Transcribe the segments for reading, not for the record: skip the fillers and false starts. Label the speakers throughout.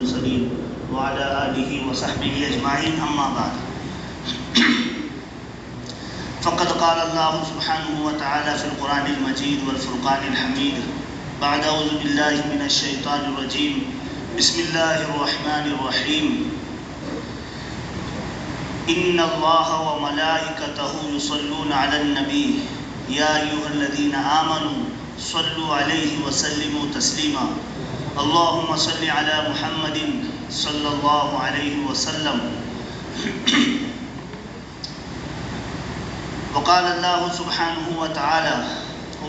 Speaker 1: المرسلين وعلى آله وصحبه أجمعين أما بعد فقد قال الله سبحانه وتعالى في القرآن المجيد والفرقان الحميد بعد أعوذ بالله من الشيطان الرجيم بسم الله الرحمن الرحيم إن الله وملائكته يصلون على النبي يا أيها الذين آمنوا صلوا عليه وسلموا تسليما اللهم صل على محمد صلى الله عليه وسلم وقال الله سبحانه وتعالى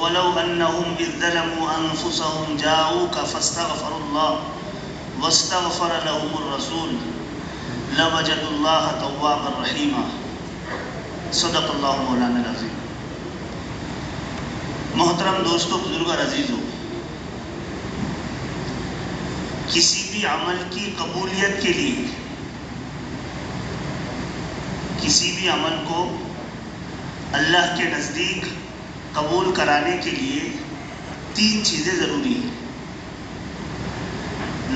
Speaker 1: ولو أنهم إذ ظلموا أنفسهم جاءوك فاستغفروا الله واستغفر لهم الرسول لوجدوا الله توابا رحيما صدق اللہ مولانا العظیم۔ محترم دوستو، بزرگ اور عزیزو، کسی بھی عمل کی قبولیت کے لیے، کسی بھی عمل کو اللہ کے نزدیک قبول کرانے کے لیے 3 چیزیں ضروری ہیں۔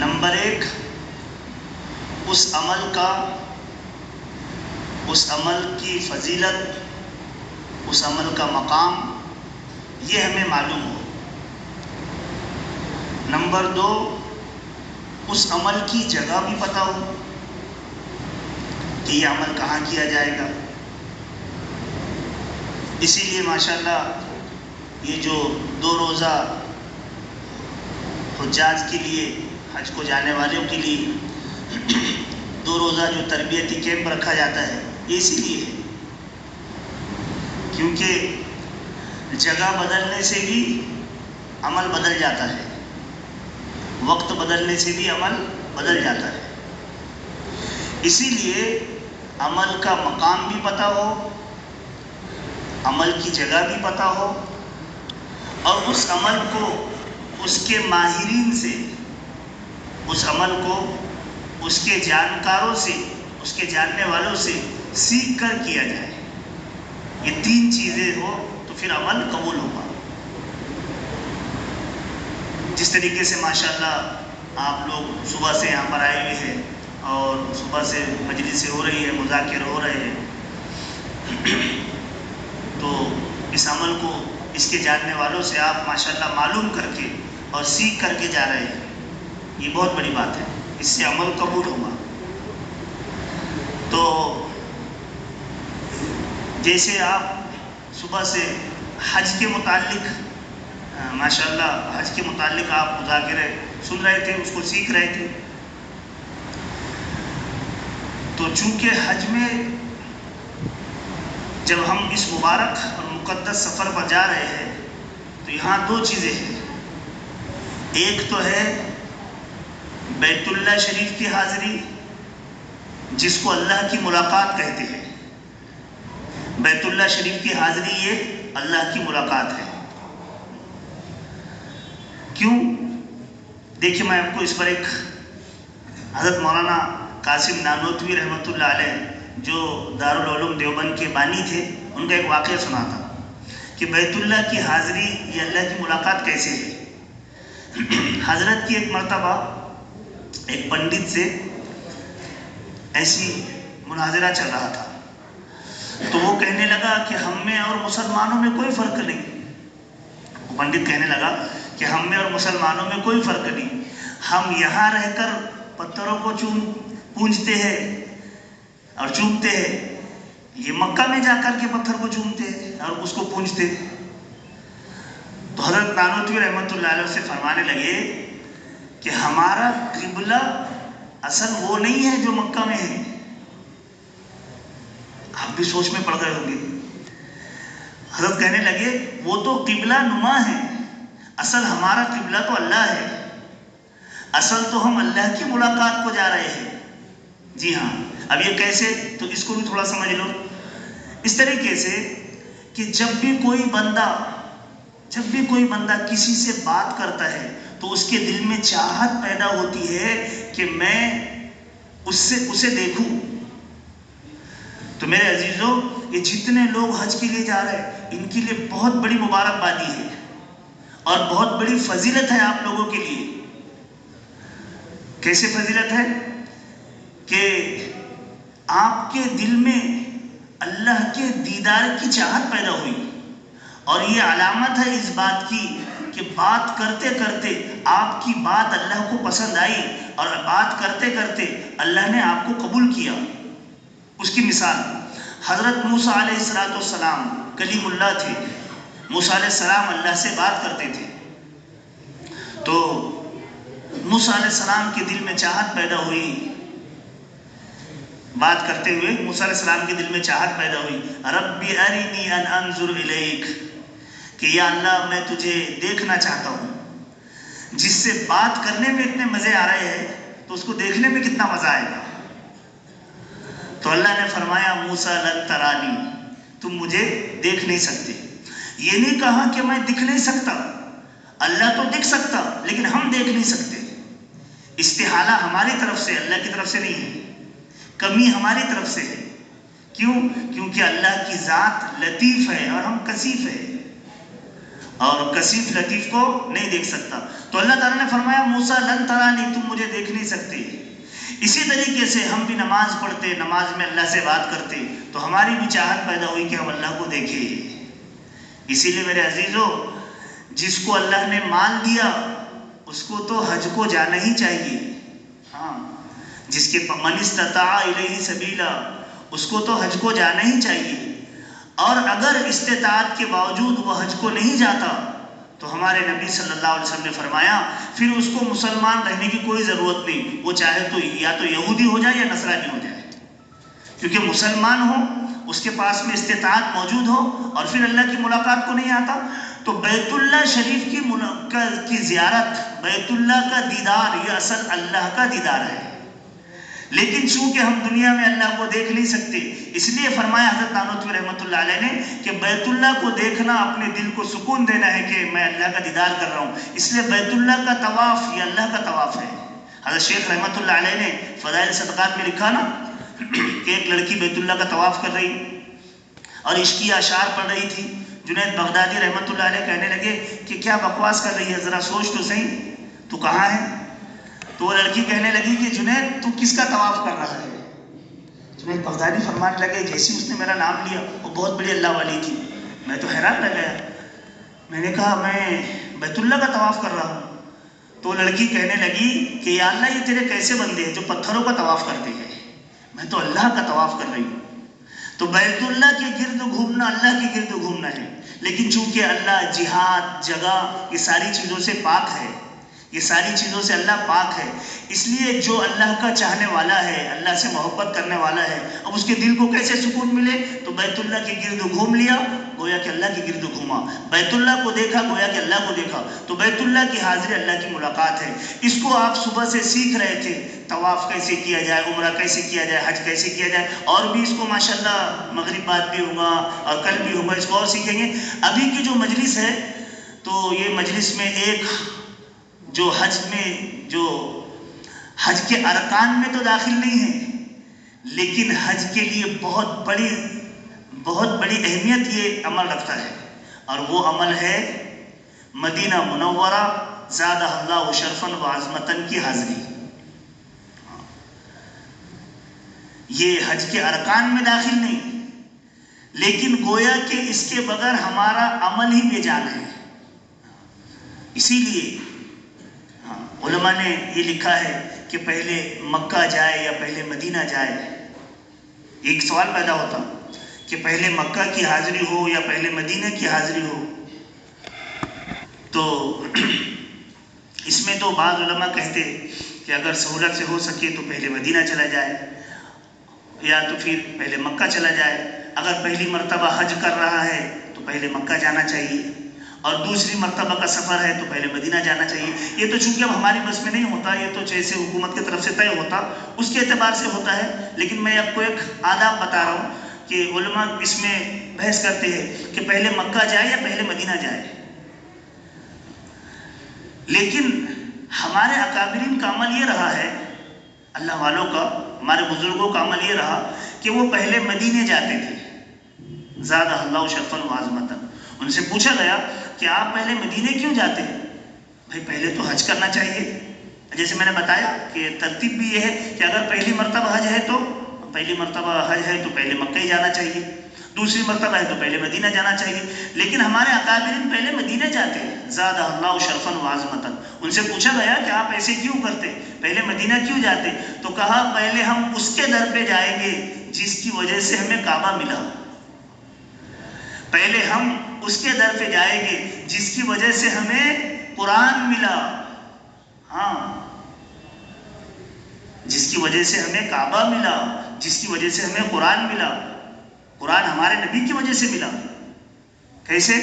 Speaker 1: نمبر 1، اس عمل کی فضیلت، اس عمل کا مقام یہ ہمیں معلوم ہو۔ نمبر 2، اس عمل کی جگہ بھی پتہ ہو کہ یہ عمل کہاں کیا جائے گا۔ اسی لیے ماشاءاللہ یہ جو 2 روزہ حجاج کے لیے، حج کو جانے والوں کے لیے 2 روزہ جو تربیتی کیمپ رکھا جاتا ہے، یہ اسی لیے ہے کیونکہ جگہ بدلنے سے بھی عمل بدل جاتا ہے، وقت بدلنے سے بھی عمل بدل جاتا ہے۔ اسی لیے عمل کا مقام بھی پتہ ہو، عمل کی جگہ بھی پتہ ہو، اور اس عمل کو اس کے ماہرین سے، اس عمل کو اس کے جانکاروں سے، اس کے جاننے والوں سے سیکھ کر کیا جائے۔ یہ 3 چیزیں ہو تو پھر عمل قبول ہوگا۔ جس طریقے سے ماشاءاللہ آپ لوگ صبح سے یہاں پر آئے ہوئے ہیں اور صبح سے مجلسیں ہو رہی ہے، مذاکرے ہو رہے ہیں، تو اس عمل کو اس کے جاننے والوں سے آپ ماشاءاللہ معلوم کر کے اور سیکھ کر کے جا رہے ہیں، یہ بہت بڑی بات ہے، اس سے عمل قبول ہوگا۔ تو جیسے آپ صبح سے حج کے متعلق ماشاءاللہ حج کے متعلق آپ مذاکرے سن رہے تھے، اس کو سیکھ رہے تھے، تو چونکہ حج میں جب ہم اس مبارک اور مقدس سفر پر جا رہے ہیں تو یہاں 2 چیزیں ہیں۔ ایک تو ہے بیت اللہ شریف کی حاضری، جس کو اللہ کی ملاقات کہتے ہیں۔ بیت اللہ شریف کی حاضری یہ اللہ کی ملاقات ہے۔ کیوں؟ دیکھیں، میں آپ کو اس پر ایک حضرت مولانا قاسم نانوتوی رحمۃ اللہ علیہ جو دارالعلوم دیوبند کے بانی تھے، ان کا ایک واقعہ سناتا کہ بیت اللہ کی حاضری یہ اللہ کی ملاقات کیسے ہے۔ حضرت کی ایک مرتبہ ایک پنڈت سے ایسی مناظرہ چل رہا تھا، تو وہ کہنے لگا کہ ہم میں اور مسلمانوں میں کوئی فرق نہیں۔ وہ پنڈت کہنے لگا کہ ہم میں اور مسلمانوں میں کوئی فرق نہیں، ہم یہاں رہ کر پتھروں کو پوجتے ہیں اور چومتے ہیں، یہ مکہ میں جا کر کے پتھر کو چومتے ہیں اور اس کو پوجتے ہیں۔ تو حضرت نانوتوی رحمۃ اللہ علیہ سے فرمانے لگے کہ ہمارا قبلہ اصل وہ نہیں ہے جو مکہ میں ہے۔ آپ بھی سوچ میں پڑ گئے ہوں گے۔ حضرت کہنے لگے وہ تو قبلہ نما ہے، اصل ہمارا قبلہ تو اللہ ہے، اصل تو ہم اللہ کی ملاقات کو جا رہے ہیں۔ جی ہاں، اب یہ کیسے؟ تو اس کو بھی تھوڑا سمجھ لو۔ اس طریقے سے کہ جب بھی کوئی بندہ کسی سے بات کرتا ہے تو اس کے دل میں چاہت پیدا ہوتی ہے کہ میں اسے دیکھوں۔ تو میرے عزیزو، یہ جتنے لوگ حج کے لیے جا رہے ہیں ان کے لیے بہت بڑی مبارکبادی ہے اور بہت بڑی فضیلت ہے آپ لوگوں کے لیے کیسے فضیلت ہے کہ آپ کے دل میں اللہ کے دیدار کی چاہت پیدا ہوئی، اور یہ علامت ہے اس بات کی کہ بات کرتے کرتے آپ کی بات اللہ کو پسند آئی، اور بات کرتے کرتے اللہ نے آپ کو قبول کیا۔ اس کی مثال حضرت موسیٰ علیہ السلام کلیم اللہ تھے، موسیٰ علیہ السلام اللہ سے بات کرتے تھے، تو موسیٰ علیہ السلام کے دل میں چاہت پیدا ہوئی، بات کرتے ہوئے موسیٰ علیہ السلام کے دل میں چاہت پیدا ہوئی، رب ارنی ان انظر الیک، کہ یا اللہ میں تجھے دیکھنا چاہتا ہوں۔ جس سے بات کرنے میں اتنے مزے آ رہے ہیں تو اس کو دیکھنے میں کتنا مزہ آئے گا۔ تو اللہ نے فرمایا موسیٰ لن ترانی، تم مجھے دیکھ نہیں سکتے۔ یہ نہیں کہا کہ میں دکھ نہیں سکتا، اللہ تو دکھ سکتا لیکن ہم دیکھ نہیں سکتے۔ استحالہ ہماری طرف سے، اللہ کی طرف سے نہیں ہے، کمی ہماری طرف سے ہے۔ کیوں؟ کیونکہ اللہ کی ذات لطیف ہے اور ہم کثیف ہے، اور کثیف لطیف کو نہیں دیکھ سکتا۔ تو اللہ تعالیٰ نے فرمایا موسیٰ لن ترانی، تم مجھے دیکھ نہیں سکتے۔ اسی طریقے سے ہم بھی نماز پڑھتے، نماز میں اللہ سے بات کرتے تو ہماری بھی چاہت پیدا ہوئی کہ ہم اللہ کو دیکھیں۔ اسی لیے میرے عزیزو، جس کو اللہ نے مال دیا اس کو تو حج کو جانا ہی چاہیے۔ ہاں، جس کے من استطاع الیہ سبیلا، اس کو تو حج کو جانا ہی چاہیے۔ اور اگر استطاعت کے باوجود وہ حج کو نہیں جاتا تو ہمارے نبی صلی اللہ علیہ وسلم نے فرمایا پھر اس کو مسلمان رہنے کی کوئی ضرورت نہیں، وہ چاہے تو یا تو یہودی ہو جائے یا نصرانی ہو جائے، کیونکہ مسلمان ہو، اس کے پاس میں استطاعت موجود ہو اور پھر اللہ کی ملاقات کو نہیں آتا تو بیت اللہ شریف کی زیارت، بیت اللہ کا دیدار، یہ اصل اللہ کا دیدار ہے۔ لیکن چونکہ ہم دنیا میں اللہ کو دیکھ نہیں سکتے، اس لیے فرمایا حضرت نانوتوی رحمۃ اللہ علیہ نے کہ بیت اللہ کو دیکھنا اپنے دل کو سکون دینا ہے کہ میں اللہ کا دیدار کر رہا ہوں، اس لیے بیت اللہ کا طواف یہ اللہ کا طواف ہے۔ حضرت شیخ رحمۃ اللہ علیہ نے فضائل صدقات میں لکھا نا کہ ایک لڑکی بیت اللہ کا طواف کر رہی اور عشقی اشعار پڑھ رہی تھی۔ جنید بغدادی رحمۃ اللہ علیہ کہنے لگے کہ کیا بکواس کر رہی ہے، ذرا سوچ تو صحیح، تو کہاں ہے؟ تو وہ لڑکی کہنے لگی کہ جنید تو کس کا طواف کر رہا ہے؟ جنید بغدادی فرمانے لگے جیسی اس نے میرا نام لیا، وہ بہت بڑی اللہ والی تھی، میں تو حیران رہ گیا، میں نے کہا میں بیت اللہ کا طواف کر رہا ہوں۔ تو وہ لڑکی کہنے لگی کہ یا اللہ یہ تیرے کیسے بندے ہیں جو پتھروں کا طواف کرتے ہیں، میں تو اللہ کا طواف کر رہی ہوں۔ تو بیت اللہ کے گرد گھومنا اللہ کے گرد گھومنا ہے، لیکن چونکہ اللہ جہاد، جگہ، یہ ساری چیزوں سے پاک ہے، یہ ساری چیزوں سے اللہ پاک ہے، اس لیے جو اللہ کا چاہنے والا ہے، اللہ سے محبت کرنے والا ہے، اب اس کے دل کو کیسے سکون ملے؟ تو بیت اللہ کے گرد گھوم لیا، گویا کہ اللہ کے گرد گھوما، بیت اللہ کو دیکھا، گویا کہ اللہ کو دیکھا، تو بیت اللہ کی حاضری اللہ کی ملاقات ہے۔ اس کو آپ صبح سے سیکھ رہے تھے، طواف کیسے کیا جائے، عمرہ کیسے کیا جائے، حج کیسے کیا جائے، اور بھی اس کو ماشاءاللہ مغرب بعد بھی ہوگا اور کل بھی ہوگا، اس کو اور سیکھیں گے۔ ابھی کی جو مجلس ہے تو یہ مجلس میں ایک جو حج کے ارکان میں تو داخل نہیں ہے، لیکن حج کے لیے بہت بڑی اہمیت یہ عمل رکھتا ہے، اور وہ عمل ہے مدینہ منورہ زادہ اللہ شرفاً و عظمتاً کی حاضری۔ یہ حج کے ارکان میں داخل نہیں، لیکن گویا کہ اس کے بغیر ہمارا عمل ہی بے جان ہے۔ اسی لیے علماء نے یہ لکھا ہے کہ پہلے مکہ جائے یا پہلے مدینہ جائے۔ ایک سوال پیدا ہوتا کہ پہلے مکہ کی حاضری ہو یا پہلے مدینہ کی حاضری ہو، تو اس میں تو بعض علماء کہتے کہ اگر سہولت سے ہو سکے تو پہلے مدینہ چلا جائے یا تو پھر پہلے مکہ چلا جائے۔ اگر پہلی مرتبہ حج کر رہا ہے تو پہلے مکہ جانا چاہیے، اور دوسری مرتبہ کا سفر ہے تو پہلے مدینہ جانا چاہیے۔ یہ تو چونکہ اب ہماری بس میں نہیں ہوتا، یہ تو جیسے حکومت کی طرف سے طے ہوتا اس کے اعتبار سے ہوتا ہے، لیکن میں آپ کو ایک آداب بتا رہا ہوں کہ علماء اس میں بحث کرتے ہیں کہ پہلے مکہ جائے یا پہلے مدینہ جائے، لیکن ہمارے اکابرین کا عمل یہ رہا ہے، اللہ والوں کا، ہمارے بزرگوں کا عمل یہ رہا کہ وہ پہلے مدینے جاتے تھے، زادہ اللہ شرفاً و عظمتاً۔ ان سے پوچھا گیا کہ آپ پہلے مدینے کیوں جاتے ہیں؟ بھائی پہلے تو حج کرنا چاہیے، جیسے میں نے بتایا کہ ترتیب بھی یہ ہے کہ اگر پہلی مرتبہ حج ہے تو پہلے مکہ ہی جانا چاہیے، دوسری مرتبہ ہے تو پہلے مدینہ جانا چاہیے. لیکن ہمارے اکابرین پہلے مدینہ جاتے ہیں، زادہ اللہ شرفاً وعظمتاً. ان سے پوچھا گیا کہ آپ ایسے کیوں کرتے، پہلے مدینہ کیوں جاتے؟ تو کہا پہلے ہم اس کے در پہ جائیں گے جس کی وجہ سے ہمیں کعبہ ملا. پہلے ہم اس کے در پہ جائیں گے جس کی وجہ سے ہمیں قرآن ملا. ہاں، جس کی وجہ سے ہمیں کعبہ ملا، جس کی وجہ سے ہمیں قرآن ملا. قرآن ہمارے نبی کی وجہ سے ملا. کیسے؟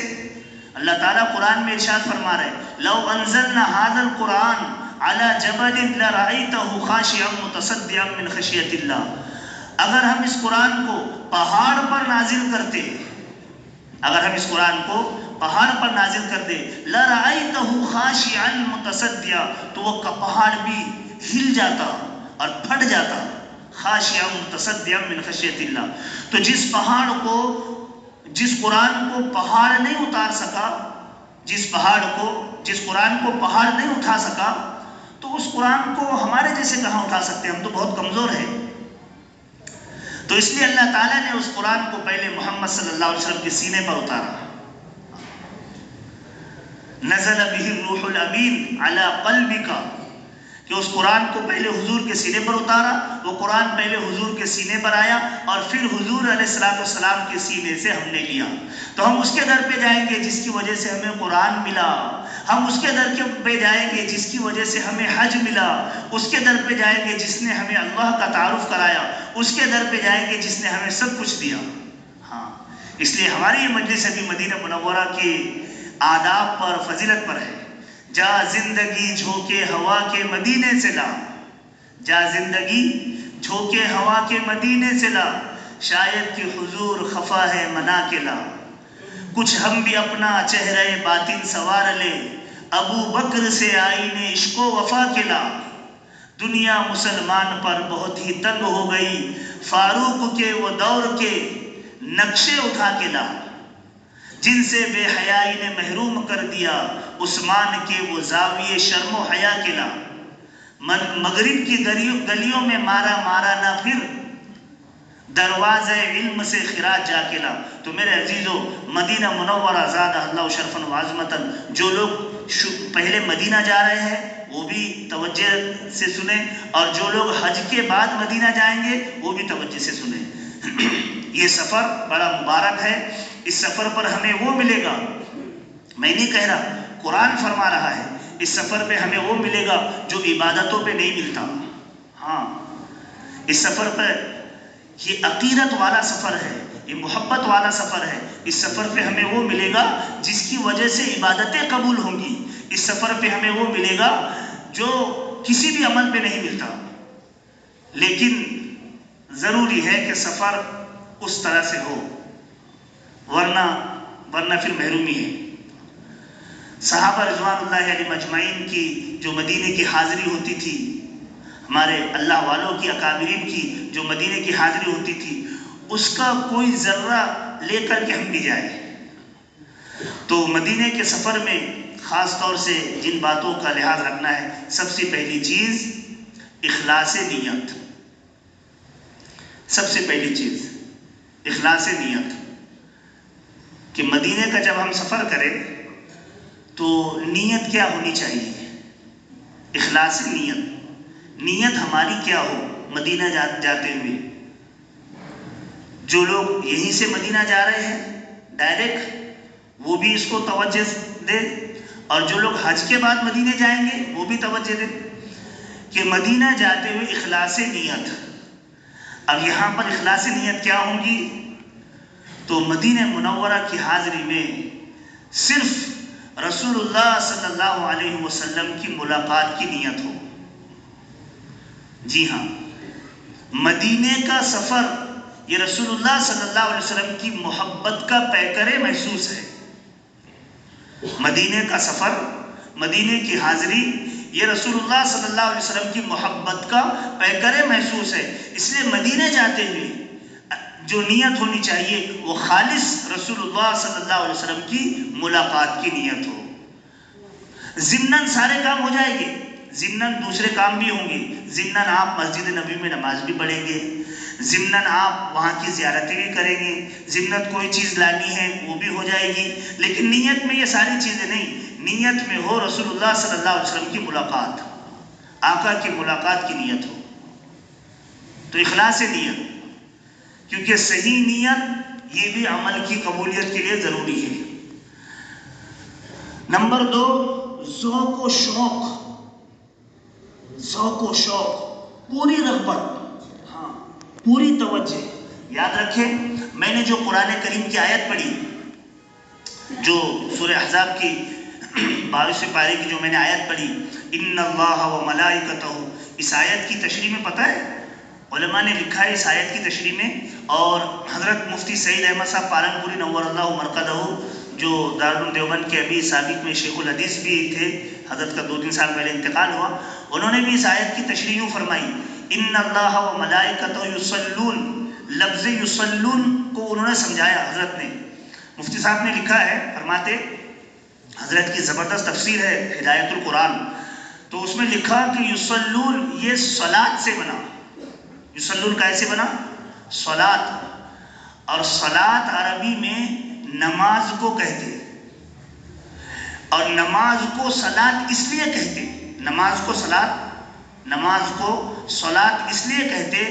Speaker 1: اللہ تعالیٰ قرآن میں ارشاد فرما رہے لو انزلنا هذا القرآن على جبل لرأيته خاشعا متصدعا من خشیۃ اللہ. اگر ہم اس قرآن کو پہاڑ پر نازل کرتے، اگر ہم اس قرآن کو پہاڑ پر نازل کرتے لرأيته خاشعا متصدعا، تو وہ پہاڑ بھی ہل جاتا اور پھٹ جاتا. خاشعا متصدعا من خشیۃ اللہ. تو جس قرآن کو پہاڑ نہیں اتار سکا، جس قرآن کو پہاڑ نہیں اٹھا سکا، تو اس قرآن کو ہمارے جیسے کہاں اٹھا سکتے ہیں؟ ہم تو بہت کمزور ہیں. تو اس لیے اللہ تعالیٰ نے اس قرآن کو پہلے محمد صلی اللہ علیہ وسلم کے سینے پر اتارا. نزل به الروح الامین علی قلبک، کہ اس قرآن کو پہلے حضور کے سینے پر اتارا. وہ قرآن پہلے حضور کے سینے پر آیا اور پھر حضور علیہ السلام کے سینے سے ہم نے لیا. تو ہم اس کے در پہ جائیں گے جس کی وجہ سے ہمیں قرآن ملا. ہم اس کے در پہ جائیں گے جس کی وجہ سے ہمیں حج ملا. اس کے در پہ جائیں گے جس نے ہمیں اللہ کا تعارف کرایا. اس کے در پہ جائیں گے جس نے ہمیں سب کچھ دیا. ہاں، اس لیے ہماری یہ مجلس ابھی مدینہ منورہ کے آداب پر، فضیلت پر ہے. جا زندگی جھونکے ہوا کے مدینے سے لا، جا زندگی جھونکے ہوا کے مدینے سے لا، شاید کہ حضور خفا ہے منا کے لا. کچھ ہم بھی اپنا چہرہ باطن سوار لے، ابو بکر سے آئینے عشق و وفا کے لا. دنیا مسلمان پر بہت ہی تنگ ہو گئی، فاروق کے وہ دور کے نقشے اٹھا کے لا. جن سے بے حیائی نے محروم کر دیا، عثمان کے وہ زاویے شرم و حیا کے لا. مغرب کی گلیوں میں مارا نہ پھر، دروازے علم سے خراج جا کے لا. تو میرے عزیزو، مدینہ منورہ زادہ اللہ شرفاً وعظمتاً، جو لوگ پہلے مدینہ جا رہے ہیں وہ بھی توجہ سے سنیں، اور جو لوگ حج کے بعد مدینہ جائیں گے وہ بھی توجہ سے سنیں. یہ سفر بڑا مبارک ہے. اس سفر پر ہمیں وہ ملے گا، میں نہیں کہہ رہا، قرآن فرما رہا ہے، اس سفر پہ ہمیں وہ ملے گا جو عبادتوں پہ نہیں ملتا. ہاں، اس سفر پہ یہ عقیدت والا سفر ہے، یہ محبت والا سفر ہے. اس سفر پہ ہمیں وہ ملے گا جس کی وجہ سے عبادتیں قبول ہوں گی. اس سفر پہ ہمیں وہ ملے گا جو کسی بھی عمل پہ نہیں ملتا. لیکن ضروری ہے کہ سفر اس طرح سے ہو، ورنہ پھر محرومی ہے. صحابہ رضوان اللہ علیہ مجمعین کی جو مدینے کی حاضری ہوتی تھی، ہمارے اللہ والوں کی اکابرین کی جو مدینے کی حاضری ہوتی تھی، اس کا کوئی ذرہ لے کر کے ہم بھی جائیں. تو مدینے کے سفر میں خاص طور سے جن باتوں کا لحاظ رکھنا ہے، سب سے پہلی چیز اخلاص نیت. سب سے پہلی چیز اخلاص نیت، کہ مدینے کا جب ہم سفر کریں تو نیت کیا ہونی چاہیے؟ اخلاص نیت ہماری کیا ہو مدینہ جاتے ہوئے. جو لوگ یہیں سے مدینہ جا رہے ہیں ڈائریکٹ، وہ بھی اس کو توجہ دے، اور جو لوگ حج کے بعد مدینے جائیں گے وہ بھی توجہ دے کہ مدینہ جاتے ہوئے اخلاص نیت. اب یہاں پر اخلاص نیت کیا ہوں گی؟ تو مدینہ منورہ کی حاضری میں صرف رسول اللہ صلی اللہ علیہ وسلم کی ملاقات کی نیت ہو. جی ہاں، مدینے کا سفر یہ رسول اللہ صلی اللہ علیہ وسلم کی محبت کا پیکر محسوس ہے. مدینے کا سفر، مدینے کی حاضری یہ رسول اللہ صلی اللہ علیہ وسلم کی محبت کا پیکر محسوس ہے. اس لیے مدینے جاتے ہوئے جو نیت ہونی چاہیے وہ خالص رسول اللہ صلی اللہ علیہ وسلم کی ملاقات کی نیت ہو. ضمناً سارے کام ہو جائیں گے، ضمناً دوسرے کام بھی ہوں گے، ضمناً آپ مسجد نبوی میں نماز بھی پڑھیں گے، ضمناً آپ وہاں کی زیارتیں بھی کریں گے، ضمناً کوئی چیز لانی ہے وہ بھی ہو جائے گی، لیکن نیت میں یہ ساری چیزیں نہیں، نیت میں ہو رسول اللہ صلی اللہ علیہ وسلم کی ملاقات، آقا کی ملاقات کی نیت ہو، تو اخلاص نیت، کیونکہ صحیح نیت یہ بھی عمل کی قبولیت کے لیے ضروری ہے۔ نمبر 2، ذوق و شوق، ذوق و شوق، پوری رغبت، ہاں پوری توجہ۔ یاد رکھیں میں نے جو قرآن کریم کی آیت پڑھی، جو سورہ احزاب کی 22ویں پارے کی جو میں نے آیت پڑھی، ان اللہ و ملائکتہ، اس آیت کی تشریح میں پتہ ہے علماء نے لکھا ہے اس آیت کی تشریح میں، اور حضرت مفتی سعید احمد صاحب پالنپوری نور اللہ مرقدہ، جو دارالعلوم دیوبند کے ابھی سابق میں شیخ الحدیث بھی تھے، حضرت کا 2-3 سال پہلے انتقال ہوا، انہوں نے بھی اس آیت کی تشریح یوں فرمائی، ان اللہ و ملائکتہ یصلون، لفظ یصلون کو انہوں نے سمجھایا حضرت نے، مفتی صاحب نے لکھا ہے، فرماتے حضرت کی زبردست تفسیر ہے ہدایت القرآن، تو اس میں لکھا کہ یصلون یہ صلاۃ سے بنا، یصلون کیسے بنا؟ صلاۃ، اور صلاۃ عربی میں نماز کو کہتے، اور نماز کو صلاۃ اس لیے کہتے، نماز کو صلاۃ اس لیے کہتے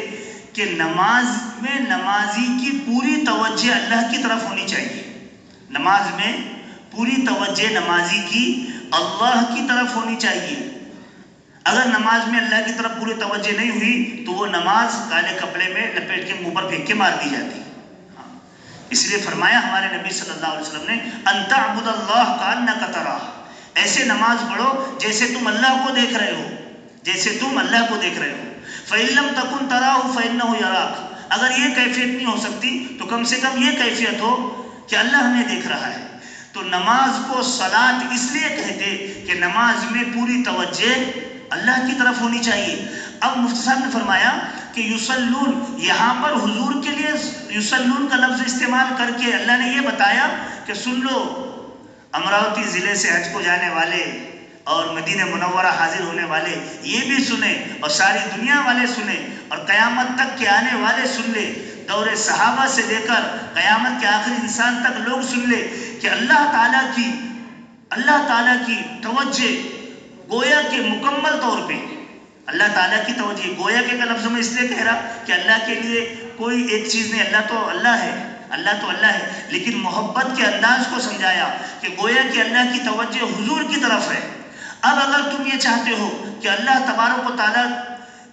Speaker 1: کہ نماز میں نمازی کی پوری توجہ اللہ کی طرف ہونی چاہیے، نماز میں پوری توجہ نمازی کی اللہ کی طرف ہونی چاہیے، اگر نماز میں اللہ کی طرف پوری توجہ نہیں ہوئی تو وہ نماز کالے کپڑے میں لپیٹ کے منہ پر پھینک کے مار دی جاتی، اس لیے فرمایا ہمارے نبی صلی اللہ علیہ وسلم نے ان تعبد اللہ کانک تراہ، ایسے نماز پڑھو جیسے تم اللہ کو دیکھ رہے ہو، جیسے تم اللہ کو دیکھ رہے ہو، فَإِن لَمْ تَكُنْ تَرَاهُ فَإِنَّهُ يَرَاكَ، اگر یہ کیفیت نہیں ہو سکتی تو کم سے کم یہ کیفیت ہو کہ اللہ ہمیں دیکھ رہا ہے، تو نماز کو صلاۃ اس لیے کہتے کہ نماز میں پوری توجہ اللہ کی طرف ہونی چاہیے۔ اب مفتی صاحب نے فرمایا کہ یصلون، یہاں پر حضور کے لیے یصلون کا لفظ استعمال کر کے اللہ نے یہ بتایا کہ سن لو، امراوتی ضلع سے حج کو جانے والے اور مدینہ منورہ حاضر ہونے والے یہ بھی سنیں، اور ساری دنیا والے سنیں، اور قیامت تک کے آنے والے سن لے، دور صحابہ سے لے کر قیامت کے آخری انسان تک لوگ سن لے کہ اللہ تعالیٰ کی توجہ گویا کہ مکمل طور پہ، اللہ تعالیٰ کی توجہ، گویا کے کا لفظ میں اس لیے کہہ رہا کہ اللہ کے لیے کوئی ایک چیز نہیں، اللہ تو اللہ ہے، لیکن محبت کے انداز کو سمجھایا کہ گویا کہ اللہ کی توجہ حضور کی طرف ہے۔ اب اگر تم یہ چاہتے ہو کہ اللہ تبارک و تعالیٰ،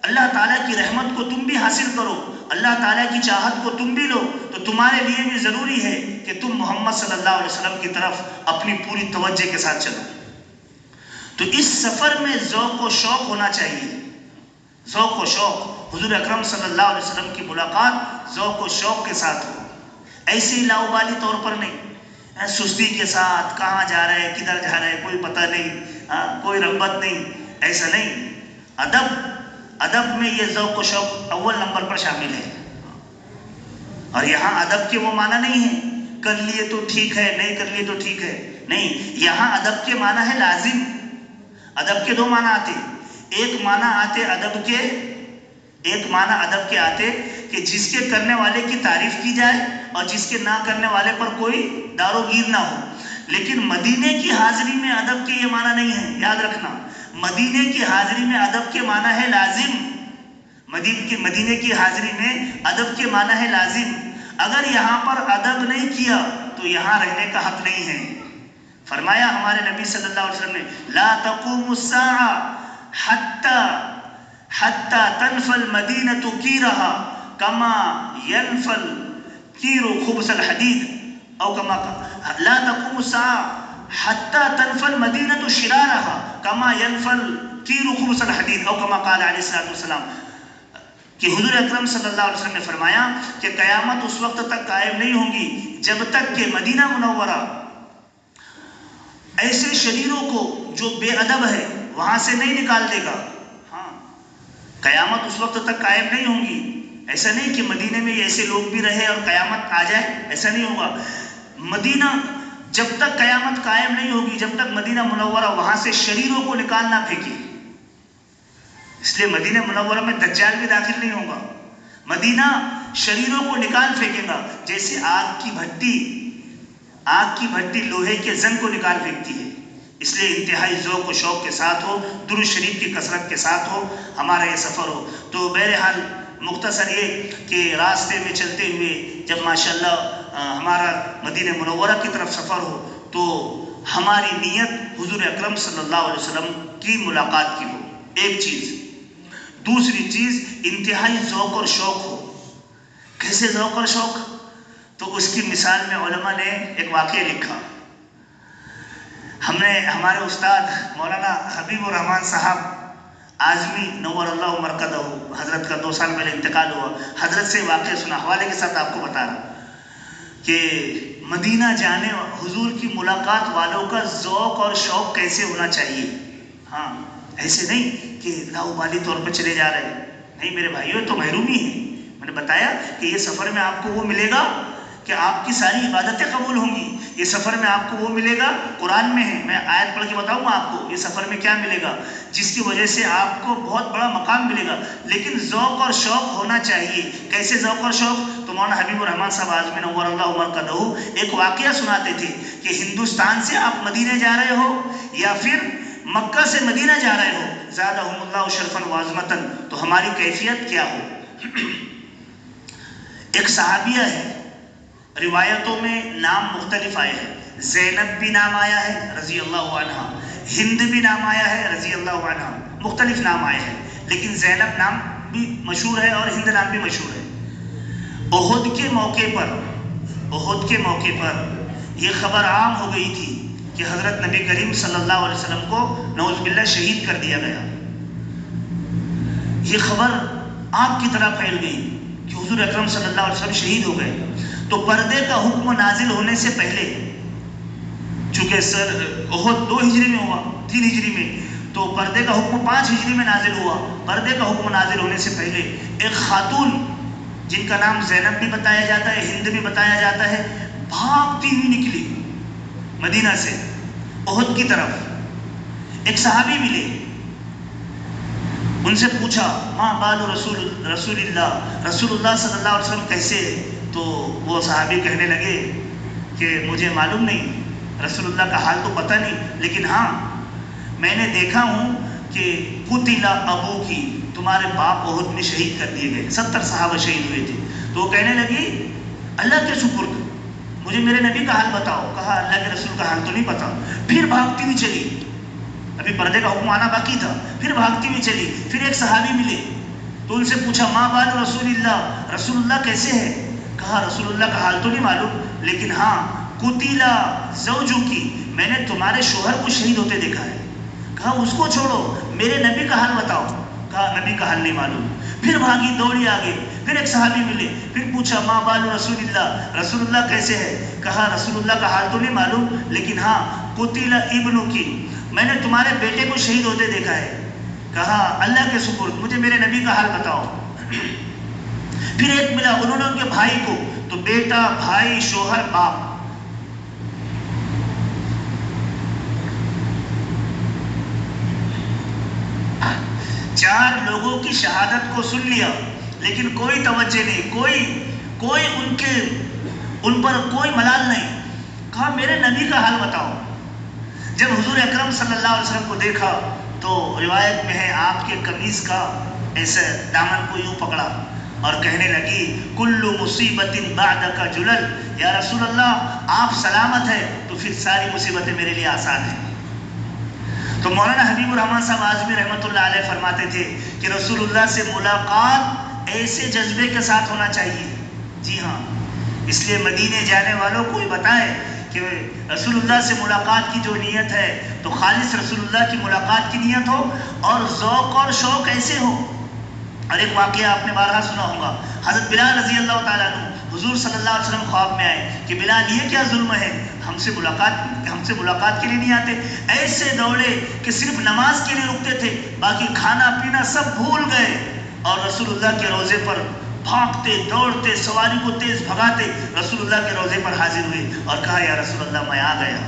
Speaker 1: اللہ تعالیٰ کی رحمت کو تم بھی حاصل کرو، اللہ تعالیٰ کی چاہت کو تم بھی لو، تو تمہارے لیے بھی ضروری ہے کہ تم محمد صلی اللہ علیہ وسلم کی طرف اپنی پوری توجہ کے ساتھ چلو۔ تو اس سفر میں ذوق و شوق ہونا چاہیے، ذوق و شوق، حضور اکرم صلی اللہ علیہ وسلم کی ملاقات ذوق و شوق کے ساتھ ہو، ایسے ہی لاؤبالی طور پر نہیں، سستی کے ساتھ کہاں جا رہے ہیں، کدھر جا رہے ہیں، کوئی پتہ نہیں، کوئی رغبت نہیں، ایسا نہیں۔ ادب میں یہ ذوق و شوق اول نمبر پر شامل ہے، اور یہاں ادب کے وہ معنی نہیں ہے کر لیے تو ٹھیک ہے، نہیں کر لیے تو ٹھیک ہے، نہیں، یہاں ادب کے معنی ہے لازم۔ ادب کے 2 معنی آتے، ایک معنی آتے آتے کہ جس کے کرنے والے کی تعریف کی جائے اور جس کے نہ کرنے والے پر کوئی دار و گیر نہ ہو، لیکن مدینے کی حاضری میں ادب کے یہ معنی نہیں ہے، یاد رکھنا، مدینے کی حاضری میں ادب کے معنی ہے لازم، مدینے کی حاضری میں ادب کے معنی ہے لازم، اگر یہاں پر ادب نہیں کیا تو یہاں رہنے کا حق نہیں ہے۔ فرمایا ہمارے نبی صلی اللہ علیہ وسلم نے لا تقوم الساعة حتى تنفى المدينة كيرها كما ينفى الكير خبز الحديد، او كما لا تقوم الساعة حتى تنفى المدينة شرارها كما ينفى الكير خبز الحديد، او كما قال علیہ الصلوۃ والسلام، کہ حضور اکرم صلی اللہ علیہ وسلم نے فرمایا کہ قیامت اس وقت تک قائم نہیں ہوگی جب تک کہ مدینہ منورہ ایسے شریروں کو جو بے ادب ہے وہاں سے نہیں نکال دے گا۔ ہاں، قیامت اس وقت تک قائم نہیں ہوگی، ایسا نہیں کہ مدینے میں ایسے لوگ بھی رہے اور قیامت آ جائے، ایسا نہیں ہوگا۔ مدینہ جب تک قیامت قائم نہیں ہوگی، جب تک مدینہ منورہ وہاں سے شریروں کو نکال نہ پھینکے، اس لیے مدینہ منورہ میں دجال بھی داخل نہیں ہوگا. مدینہ شریروں کو نکال پھینکے گا جیسے آگ کی بھٹی لوہے کے زنگ کو نکال پھینکتی ہے. اس لیے انتہائی ذوق و شوق کے ساتھ ہو، درود شریف کی کثرت کے ساتھ ہو ہمارا یہ سفر ہو. تو بہرحال مختصر یہ کہ راستے میں چلتے ہوئے جب ماشاءاللہ ہمارا مدینہ منورہ کی طرف سفر ہو تو ہماری نیت حضور اکرم صلی اللہ علیہ وسلم کی ملاقات کی ہو، ایک چیز. دوسری چیز انتہائی ذوق اور شوق ہو. کیسے ذوق اور شوق؟ تو اس کی مثال میں علماء نے ایک واقعہ لکھا. ہمارے استاد مولانا حبیب الرحمان صاحب اعظمی نور اللہ مرقدہ، حضرت کا 2 سال پہلے انتقال ہوا. حضرت سے واقعہ سنا، حوالے کے ساتھ آپ کو بتا رہا کہ مدینہ جانے حضور کی ملاقات والوں کا ذوق اور شوق کیسے ہونا چاہیے. ہاں ایسے نہیں کہ لاؤبالی طور پر چلے جا رہے ہیں، نہیں میرے بھائیوں، تو محرومی ہے. میں نے بتایا کہ یہ سفر میں آپ کو وہ ملے گا کہ آپ کی ساری عبادتیں قبول ہوں گی. یہ سفر میں آپ کو وہ ملے گا، قرآن میں ہے، میں آیت پڑھ کے بتاؤں گا آپ کو یہ سفر میں کیا ملے گا، جس کی وجہ سے آپ کو بہت بڑا مقام ملے گا. لیکن ذوق اور شوق ہونا چاہیے. کیسے ذوق اور شوق؟ تو مولانا حبیب الرحمان صاحب اعظمی نور اللہ مرقدہ ایک واقعہ سناتے تھے کہ ہندوستان سے آپ مدینے جا رہے ہو یا پھر مکہ سے مدینہ جا رہے ہو، زادہم اللہ شرفا وعظمتاً، تو ہماری کیفیت کیا ہو. ایک صحابیہ ہے، روایتوں میں نام مختلف آئے ہیں. زینب بھی نام آیا ہے رضی اللہ عنہ، ہند بھی نام آیا ہے رضی اللہ عنہ، مختلف نام آئے ہیں. لیکن زینب نام بھی مشہور ہے اور ہند نام بھی مشہور ہے. احد کے موقع پر یہ خبر عام ہو گئی تھی کہ حضرت نبی کریم صلی اللہ علیہ وسلم کو نعوذ باللہ شہید کر دیا گیا. یہ خبر آگ کی طرح پھیل گئی کہ حضور اکرم صلی اللہ علیہ وسلم شہید ہو گئے. تو پردے کا حکم نازل ہونے سے پہلے، چونکہ احد 2 ہجری میں ہوا، 3 ہجری میں، تو پردے کا حکم 5 ہجری میں نازل ہوا. پردے کا حکم نازل ہونے سے پہلے ایک خاتون جن کا نام زینب بھی بتایا جاتا ہے، ہند بھی بتایا جاتا ہے، بھاگتی ہوئی نکلی مدینہ سے احد کی طرف. ایک صحابی ملے، ان سے پوچھا ماں بال رسول اللہ، رسول اللہ صلی اللہ علیہ وسلم کیسے؟ تو وہ صحابی کہنے لگے کہ مجھے معلوم نہیں، رسول اللہ کا حال تو پتہ نہیں، لیکن ہاں میں نے دیکھا ہوں کہ قتل ابو کی، تمہارے باپ احد میں شہید کر دیے گئے، 70 صحابہ شہید ہوئے تھے. تو وہ کہنے لگی اللہ کے سپرد، مجھے میرے نبی کا حال بتاؤ. کہا اللہ کے رسول کا حال تو نہیں پتا. پھر بھاگتی ہوئی چلی، ابھی پردے کا حکم آنا باقی تھا. پھر بھاگتی ہوئی چلی. پھر ایک صحابی ملے تو ان سے پوچھا ماں بال رسول اللہ، رسول اللہ کیسے ہے؟ کہا رسول اللہ کا حال تو نہیں معلوم، لیکن ہاں قتل زوجو کی، میں نے تمہارے شوہر کو شہید ہوتے دیکھا ہے. کہا اس کو چھوڑو، میرے نبی کا حال بتاؤ. کہا نبی کا حال نہیں معلوم. پھر بھاگی دوڑی آگے. پھر ایک صحابی ملے، پھر پوچھا ماں بال رسول اللہ، رسول اللہ کیسے ہے؟ کہا رسول اللہ کا حال تو نہیں معلوم، لیکن ہاں قتل ابنو کی، میں نے تمہارے بیٹے کو شہید ہوتے دیکھا ہے. کہا اللہ کے سپرد، مجھے میرے نبی کا حال بتاؤ. پھر ایک ملا، انہوں نے ان کے بھائی کو، تو بیٹا، بھائی، شوہر، باپ، چار لوگوں کی شہادت کو سن لیا، لیکن کوئی توجہ نہیں، کوئی ان پر کوئی ملال نہیں. کہا میرے نبی کا حال بتاؤ. جب حضور اکرم صلی اللہ علیہ وسلم کو دیکھا تو روایت میں ہے آپ کے قمیص کا ایسے دامن کو یوں پکڑا اور کہنے لگی کل مصیبت بعدک جلل، یا رسول اللہ آپ سلامت ہیں تو پھر ساری مصیبتیں میرے لیے آسان ہیں. تو مولانا حبیب الرحمان صاحب اعظمی رحمۃ اللہ علیہ فرماتے تھے کہ رسول اللہ سے ملاقات ایسے جذبے کے ساتھ ہونا چاہیے. جی ہاں، اس لیے مدینے جانے والوں کو بتائے کہ رسول اللہ سے ملاقات کی جو نیت ہے تو خالص رسول اللہ کی ملاقات کی نیت ہو اور ذوق اور شوق ایسے ہو. اور ایک واقعہ آپ نے بارہا سنا ہوگا، حضرت بلال رضی اللہ تعالیٰ عنہ حضور صلی اللہ علیہ وسلم خواب میں آئے کہ بلال یہ کیا ظلم ہے، ہم سے ملاقات کے لیے نہیں آتے. ایسے دوڑے کہ صرف نماز کے لیے رکتے تھے، باقی کھانا پینا سب بھول گئے اور رسول اللہ کے روضے پر بھاگتے دوڑتے سواری کو تیز بھگاتے رسول اللہ کے روضے پر حاضر ہوئے اور کہا یا رسول اللہ میں آ گیا.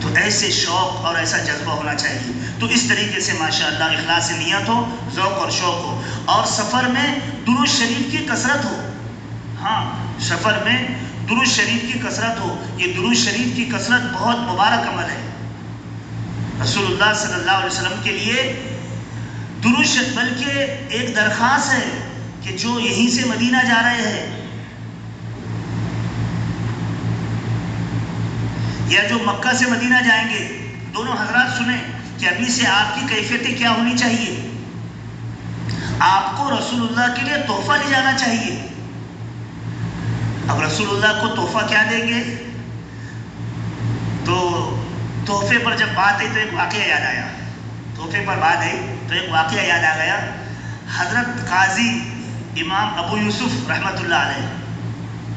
Speaker 1: تو ایسے شوق اور ایسا جذبہ ہونا چاہیے. تو اس طریقے سے ماشاءاللہ اخلاص نیت ہو، ذوق اور شوق ہو، اور سفر میں درود شریف کی کثرت ہو. ہاں، سفر میں درود شریف کی کثرت ہو. یہ درود شریف کی کثرت بہت مبارک عمل ہے. رسول اللہ صلی اللہ علیہ وسلم کے لیے درود شریف بلکہ ایک درخواست ہے کہ جو یہیں سے مدینہ جا رہے ہیں یا جو مکہ سے مدینہ جائیں گے، دونوں حضرات سنیں کہ ابھی سے آپ کی کیفیتیں کیا ہونی چاہیے. آپ کو رسول اللہ کے لیے تحفہ لے جانا چاہیے. اب رسول اللہ کو تحفہ کیا دیں گے؟ تو تحفے پر جب بات آئی تو ایک واقعہ یاد آیا. تحفے پر بات آئی تو ایک واقعہ یاد آ گیا. حضرت قاضی امام ابو یوسف رحمۃ اللہ علیہ،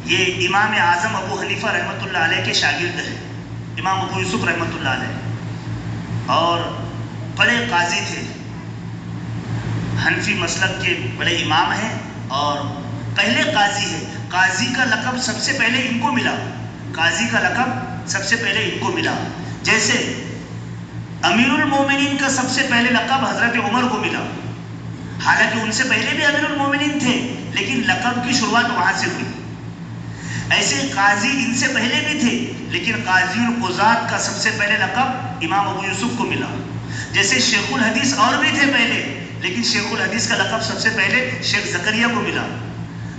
Speaker 1: یہ امام اعظم ابو حنیفہ رحمۃ اللہ علیہ کے شاگرد ہیں، امام ابو یوسف رحمۃ اللہ علیہ، اور بڑے قاضی تھے. حنفی مسلک کے بڑے امام ہیں اور پہلے قاضی ہیں. قاضی کا لقب سب سے پہلے ان کو ملا. قاضی کا لقب سب سے پہلے ان کو ملا. جیسے امیر المومنین کا سب سے پہلے لقب حضرت عمر کو ملا. حالانکہ ان سے پہلے بھی امیر المومنین تھے، لیکن لقب کی شروعات وہاں سے ہوئی. ایسے قاضی ان سے پہلے بھی تھے، لیکن قاضی القضات کا سب سے پہلے لقب امام ابو یوسف کو ملا. جیسے شیخ الحدیث اور بھی تھے پہلے، لیکن شیخ الحدیث کا لقب سب سے پہلے شیخ زکریا کو ملا.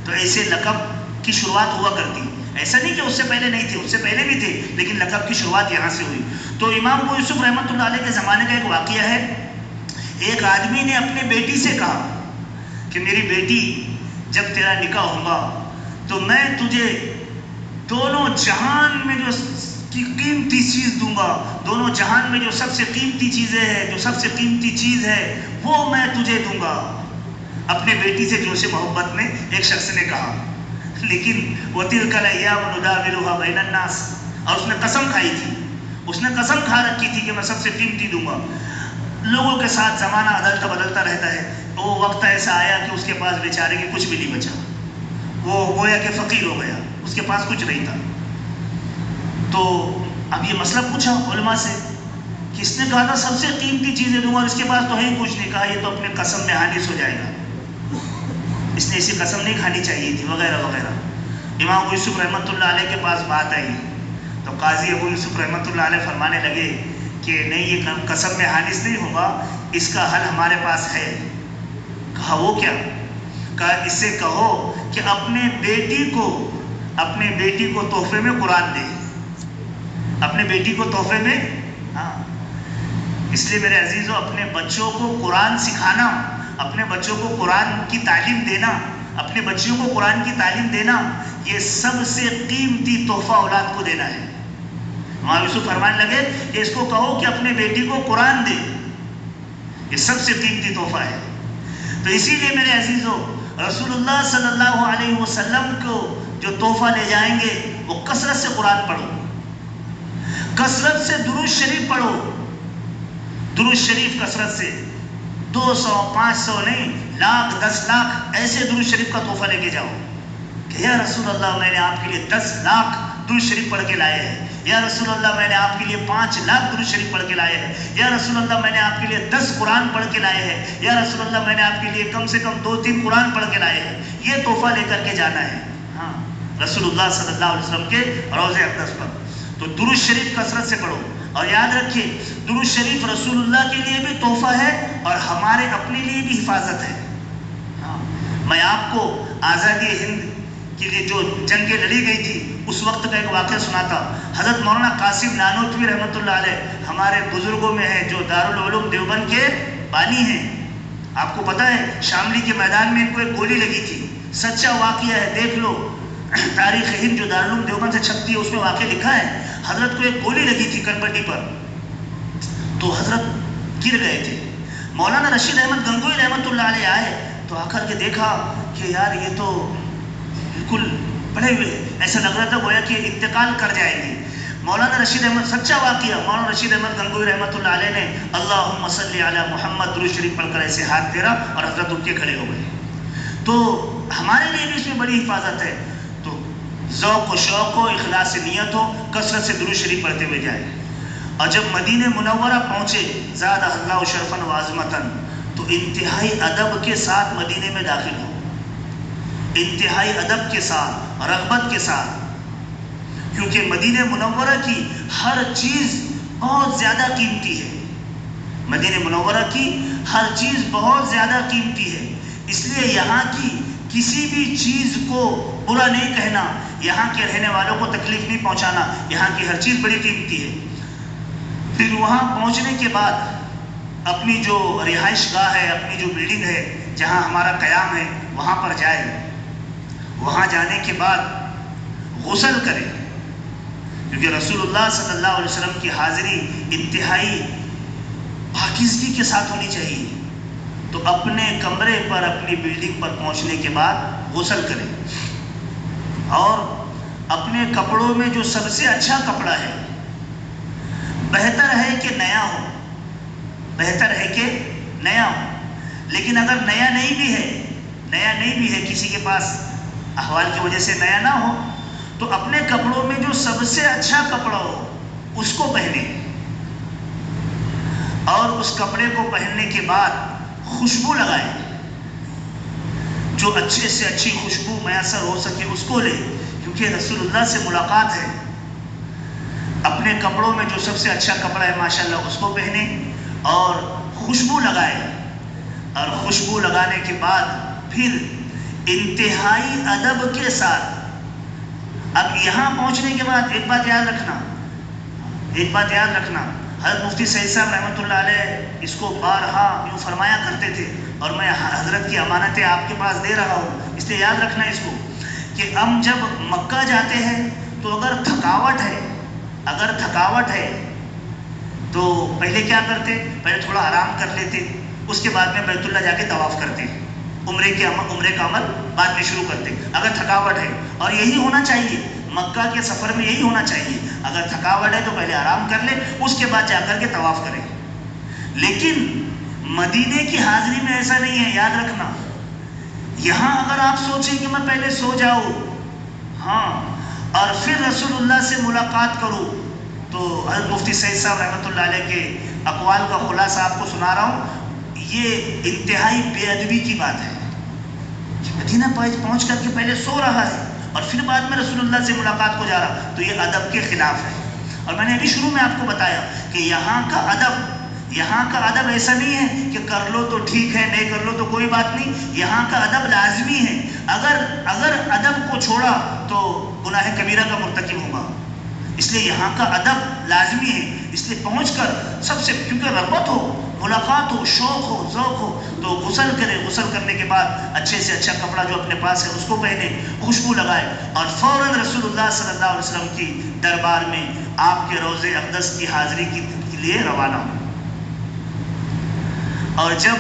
Speaker 1: تو ایسے لقب کی شروعات ہوا کرتی. ایسا نہیں کہ اس سے پہلے نہیں تھے، اس سے پہلے بھی تھے، لیکن لقب کی شروعات یہاں سے ہوئی. تو امام ابو یوسف رحمۃ اللہ علیہ کے زمانے کا ایک واقعہ ہے. ایک آدمی نے اپنے بیٹی سے کہا کہ میری بیٹی، جب تیرا نکاح ہوگا تو میں تجھے دونوں جہان میں جو کی قیمتی چیز دوں گا. دونوں جہان میں جو سب سے قیمتی چیزیں ہیں، جو سب سے قیمتی چیز ہے وہ میں تجھے دوں گا. اپنے بیٹی سے جوش محبت میں ایک شخص نے کہا. لیکن وَتِلْكَ الْأَيَّامُ نُدَاوِلُهَا بَيْنَ النَّاسِ، اور اس نے قسم کھائی تھی، اس نے قسم کھا رکھی تھی کہ میں سب سے قیمتی دوں گا. لوگوں کے ساتھ زمانہ عدلتا بدلتا رہتا ہے. وہ وقت ایسا آیا کہ اس کے پاس بیچارے کے کچھ بھی نہیں بچا. وہ گویا کہ فقیر ہو گیا، اس کے پاس کچھ نہیں تھا. تو اب یہ مسئلہ پوچھا علماء سے کہ اس نے کہا تھا سب سے قیمتی چیزیں دوں گا اور اس کے پاس تو ہے ہی کچھ نہیں. کہا یہ تو اپنے قسم میں حانث ہو جائے گا، اس نے ایسی قسم نہیں کھانی چاہیے تھی، وغیرہ وغیرہ. امام ابو یوسف رحمۃ اللہ علیہ کے پاس بات آئی تو قاضی ابو یوسف رحمۃ اللہ علیہ فرمانے لگے کہ نہیں، یہ قسم میں حانث نہیں ہوگا، اس کا حل ہمارے پاس ہے. کہا وہ کیا؟ کہا اس سے کہو کہ اپنے بیٹی کو تحفے میں قرآن دے. اپنے بیٹی کو تحفے میں، ہاں، اس لیے میرے عزیزو اپنے بچوں کو قرآن سکھانا، اپنے بچوں کو قرآن کی تعلیم دینا، اپنے بچیوں کو قرآن کی تعلیم دینا، یہ سب سے قیمتی تحفہ اولاد کو دینا ہے. امام یوسف فرمانے لگے کہ اس کو کہو کہ اپنے بیٹی کو قرآن دے، یہ سب سے قیمتی تحفہ ہے. تو اسی لیے میرے عزیزو رسول اللہ صلی اللہ علیہ وسلم کو جو تحفہ لے جائیں گے وہ کثرت سے قرآن پڑھو، کثرت سے درود شریف پڑھو. درود شریف کثرت سے 200 500 نہیں، لاکھ 10 لاکھ ایسے درود شریف کا تحفہ لے کے جاؤ کہ یا رسول اللہ میں نے آپ کے لیے 10 لاکھ درود شریف پڑھ کے لائے ہیں. یا رسول اللہ میں نے آپ کے لیے 5 لاکھ درود شریف پڑھ کے لائے ہیں. یا رسول اللہ میں نے آپ کے لیے 10 قرآن پڑھ کے لائے ہیں. یا رسول اللہ میں نے آپ کے لیے کم سے کم 2-3 قرآن پڑھ کے لائے ہیں. یہ تحفہ لے کر کے جانا ہے، ہاں، رسول اللہ صلی اللہ علیہ وسلم کے روضہ اقدس پر. تو درود شریف کثرت سے پڑھو. اور یاد رکھیے درود شریف رسول اللہ کے لیے بھی تحفہ ہے اور ہمارے اپنے لیے بھی حفاظت ہے. ہاں، میں آپ کو آزادی ہند کے لیے جو جنگیں لڑی گئی تھی اس وقت کا ایک واقعہ سناتا. حضرت مولانا قاسم نانوتوی رحمۃ اللہ علیہ ہمارے بزرگوں میں ہیں جو دارالعلوم دیوبند کے بانی ہیں. آپ کو پتہ ہے شاملی کے میدان میں ان کو ایک گولی لگی تھی. سچا واقعہ ہے، دیکھ لو تاریخ ہند جو دارالعلوم دیوبند سے چھپتی ہے اس میں واقعہ لکھا ہے. حضرت کو ایک گولی لگی تھی کرپٹی پر، تو حضرت گر گئے تھے. مولانا رشید احمد گنگوئی رحمۃ اللہ علیہ آئے تو آ کر کے دیکھا کہ یار یہ تو بالکل پڑے ہوئے، ایسا لگ رہا تھا گویا کہ انتقال کر جائیں گے. مولانا رشید احمد، سچا واقعہ، مولانا رشید احمد گنگوئی رحمۃ اللہ علیہ نے اللہم صلی علی محمد درود شریف پڑھ کر ایسے ہاتھ پھیرا اور حضرت اٹھ کے کھڑے ہو گئے. تو ہمارے لیے بھی اس میں بڑی حفاظت ہے. تو ذوق و شوق ہو، اخلاص نیت ہو، کثرت سے درود شریف پڑھتے ہوئے جائیں. اور جب مدینہ منورہ پہنچے زاد اللہ شرفن وعظمتن، تو انتہائی ادب کے ساتھ مدینے میں داخل ہو، انتہائی ادب کے ساتھ، رغبت کے ساتھ، کیونکہ مدینہ منورہ کی ہر چیز بہت زیادہ قیمتی ہے، مدینہ منورہ کی ہر چیز بہت زیادہ قیمتی ہے، اس لیے یہاں کی کسی بھی چیز کو برا نہیں کہنا، یہاں کے رہنے والوں کو تکلیف نہیں پہنچانا، یہاں کی ہر چیز بڑی قیمتی ہے۔ پھر وہاں پہنچنے کے بعد اپنی جو رہائش گاہ ہے، اپنی جو بلڈنگ ہے جہاں ہمارا قیام ہے، وہاں پر جائے، وہاں جانے کے بعد غسل کرے، کیونکہ رسول اللہ صلی اللہ علیہ وسلم کی حاضری انتہائی پاکیزگی کے ساتھ ہونی چاہیے، تو اپنے کمرے پر، اپنی بلڈنگ پر پہنچنے کے بعد غسل کرے، اور اپنے کپڑوں میں جو سب سے اچھا کپڑا ہے، بہتر ہے کہ نیا ہو، بہتر ہے کہ نیا ہو، لیکن اگر نیا نہیں بھی ہے، نیا نہیں بھی ہے، کسی کے پاس احوال کی وجہ سے نیا نہ ہو، تو اپنے کپڑوں میں جو سب سے اچھا کپڑا ہو اس کو پہنے، اور اس کپڑے کو پہننے کے بعد خوشبو لگائے، جو اچھے سے اچھی خوشبو میسر ہو سکے اس کو لے، کیونکہ رسول اللہ سے ملاقات ہے، اپنے کپڑوں میں جو سب سے اچھا کپڑا ہے ماشاءاللہ اس کو پہنے اور خوشبو لگائے، اور خوشبو لگانے کے بعد پھر انتہائی ادب کے ساتھ، اب یہاں پہنچنے کے بعد ایک بات یاد رکھنا، ایک بات یاد رکھنا، حضرت مفتی سعید صاحب رحمۃ اللہ علیہ اس کو بارہا یوں فرمایا کرتے تھے، اور میں حضرت کی امانتیں آپ کے پاس دے رہا ہوں، اس لیے یاد رکھنا اس کو، کہ ہم جب مکہ جاتے ہیں تو اگر تھکاوٹ ہے تو پہلے کیا کرتے، پہلے تھوڑا آرام کر لیتے، اس کے بعد میں بیت اللہ جا کے طواف کرتے، عمرے کا عمل بعد میں شروع کرتے اگر تھکاوٹ ہے، اور یہی ہونا چاہیے، مکہ کے سفر میں یہی ہونا چاہیے، اگر تھکاوٹ ہے تو پہلے آرام کر لے، اس کے بعد جا کر کے طواف کرے، لیکن مدینے کی حاضری میں ایسا نہیں ہے، یاد رکھنا، یہاں اگر آپ سوچیں کہ میں پہلے سو جاؤں ہاں اور پھر رسول اللہ سے ملاقات کروں، تو حضرت مفتی سعید صاحب رحمۃ اللہ علیہ کے اقوال کا خلاصہ آپ کو سنا رہا ہوں، یہ انتہائی بے ادبی کی بات ہے، مدینہ پہنچ کر کے پہلے سو رہا ہے اور پھر بعد میں رسول اللہ سے ملاقات کو جا رہا، تو یہ ادب کے خلاف ہے، اور میں نے ابھی شروع میں آپ کو بتایا کہ یہاں کا ادب ایسا نہیں ہے کہ کر لو تو ٹھیک ہے، نہیں کر لو تو کوئی بات نہیں، یہاں کا ادب لازمی ہے، اگر ادب کو چھوڑا تو گناہ کبیرہ کا مرتکب ہوگا، اس لیے یہاں کا ادب لازمی ہے، اس لیے پہنچ کر سب سے، کیونکہ رغبت ہو، ملاقات ہو، شوق ہو، ذوق ہو، تو غسل کرے، غسل کرنے کے بعد اچھے سے اچھا کپڑا جو اپنے پاس ہے اس کو پہنے، خوشبو لگائے، اور فوراً رسول اللہ صلی اللہ علیہ وسلم کی دربار میں آپ کے روضہ اقدس کی حاضری کے لیے روانہ ہو، اور جب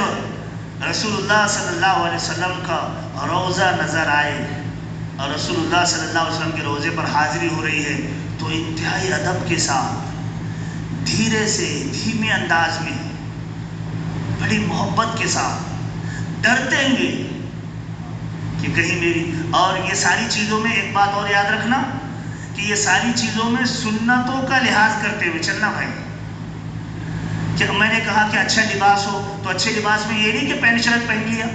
Speaker 1: رسول اللہ صلی اللہ علیہ وسلم کا روضہ نظر آئے اور رسول اللہ صلی اللہ علیہ وسلم کے روضے پر حاضری ہو رہی ہے، تو انتہائی ادب کے ساتھ، دھیرے سے، دھیمے انداز میں، بڑی محبت کے ساتھ، ڈرتے ہوئے کہ کہیں میری، اور یہ ساری چیزوں میں ایک بات اور یاد رکھنا کہ یہ ساری چیزوں میں سنتوں کا لحاظ کرتے ہوئے چلنا بھائی، کہ میں نے کہا کہ اچھا لباس ہو تو اچھے لباس میں یہ نہیں کہ پینٹ شرٹ پہن لیا،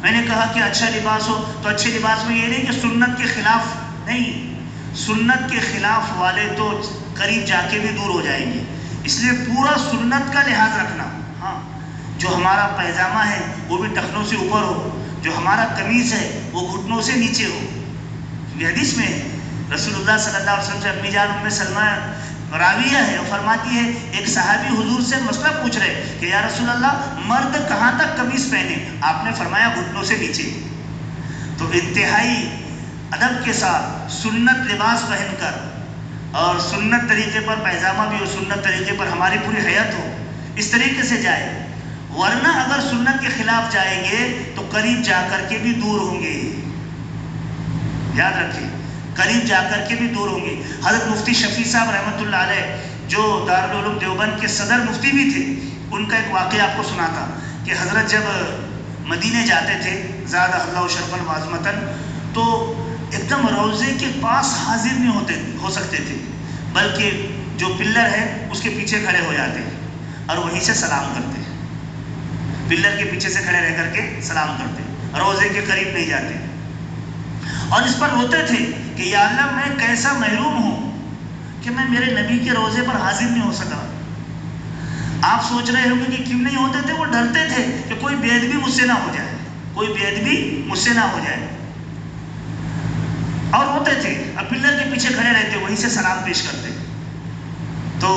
Speaker 1: میں نے کہا کہ اچھا لباس ہو تو اچھے لباس میں یہ نہیں کہ سنت کے خلاف نہیں، سنت کے خلاف والے تو قریب جا کے بھی دور ہو جائیں گے، اس لیے پورا سنت کا لحاظ رکھنا، ہاں جو ہمارا پیجامہ ہے وہ بھی ٹخنوں سے اوپر ہو، جو ہمارا قمیص ہے وہ گھٹنوں سے نیچے ہو، یہ حدیث میں رسول اللہ صلی اللہ علیہ وسلم سے امی جان ام سلمہ راویہ ہے، وہ فرماتی ہے ایک صحابی حضور سے مسئلہ پوچھ رہے کہ یا رسول اللہ مرد کہاں تک قمیص پہنے، آپ نے فرمایا گھٹنوں سے نیچے، تو انتہائی ادب کے ساتھ سنت لباس پہن کر اور سنت طریقے پر پیجامہ بھی ہو، سنت طریقے پر ہماری پوری حیات ہو، اس طریقے سے جائے، ورنہ اگر سنت کے خلاف جائیں گے تو قریب جا کر کے بھی دور ہوں گے، یاد رکھیں قریب جا کر کے بھی دور ہوں گے۔ حضرت مفتی شفیع صاحب رحمۃ اللہ علیہ جو دارالعلوم دیوبند کے صدر مفتی بھی تھے، ان کا ایک واقعہ آپ کو سناتا کہ حضرت جب مدینے جاتے تھے زاد اللہ شرفا وعظمتاً، تو ایک دم روضے کے پاس حاضر نہیں ہو سکتے تھے، بلکہ جو پلر ہے اس کے پیچھے کھڑے ہو جاتے اور وہیں سے سلام کرتے، پلر کے پیچھے سے کھڑے رہ کر کے سلام کرتے، روزے کے قریب نہیں جاتے، اور اس پر روتے تھے کہ یا اللہ میں کیسا محروم ہوں کہ میں میرے نبی کے روزے پر حاضر نہیں ہو سکا۔ آپ سوچ رہے ہوں گے کہ کیوں نہیں ہوتے تھے؟ وہ ڈرتے تھے کہ کوئی بے ادبی مجھ سے نہ ہو جائے، کوئی بے ادبی مجھ سے نہ ہو جائے، اور روتے تھے، اب پلر کے پیچھے کھڑے رہتے، وہیں سے سلام پیش کرتے۔ تو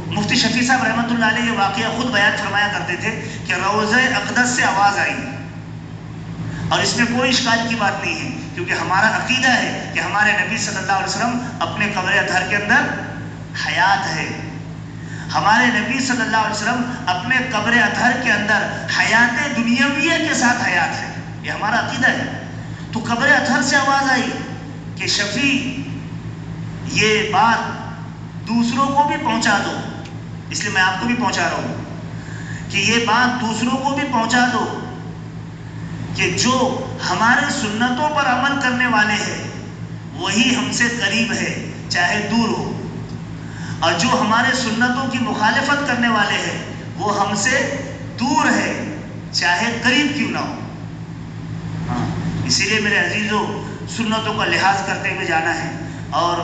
Speaker 1: مفتی شفیع صاحب رحمۃ اللہ علیہ یہ واقعہ خود بیان فرمایا کرتے تھے کہ روضہ اقدس سے آواز آئی، اور اس میں کوئی اشکال کی بات نہیں ہے، کیونکہ ہمارا عقیدہ ہے کہ ہمارے نبی صلی اللہ علیہ وسلم اپنے قبر اطہر کے اندر حیات ہے، ہمارے نبی صلی اللہ علیہ وسلم اپنے قبر اطہر کے اندر حیات دنیاویہ کے ساتھ حیات ہے، یہ ہمارا عقیدہ ہے۔ تو قبر اطہر سے آواز آئی کہ شفیع یہ بات دوسروں کو بھی پہنچا دو، اس لیے میں آپ کو بھی پہنچا رہا ہوں کہ یہ بات دوسروں کو بھی پہنچا دو کہ جو ہمارے سنتوں پر عمل کرنے والے ہیں وہی ہم سے قریب ہے چاہے دور ہو، اور جو ہمارے سنتوں کی مخالفت کرنے والے ہیں وہ ہم سے دور ہے چاہے قریب کیوں نہ ہو۔ اسی لیے میرے عزیزوں سنتوں کا لحاظ کرتے ہوئے جانا ہے، اور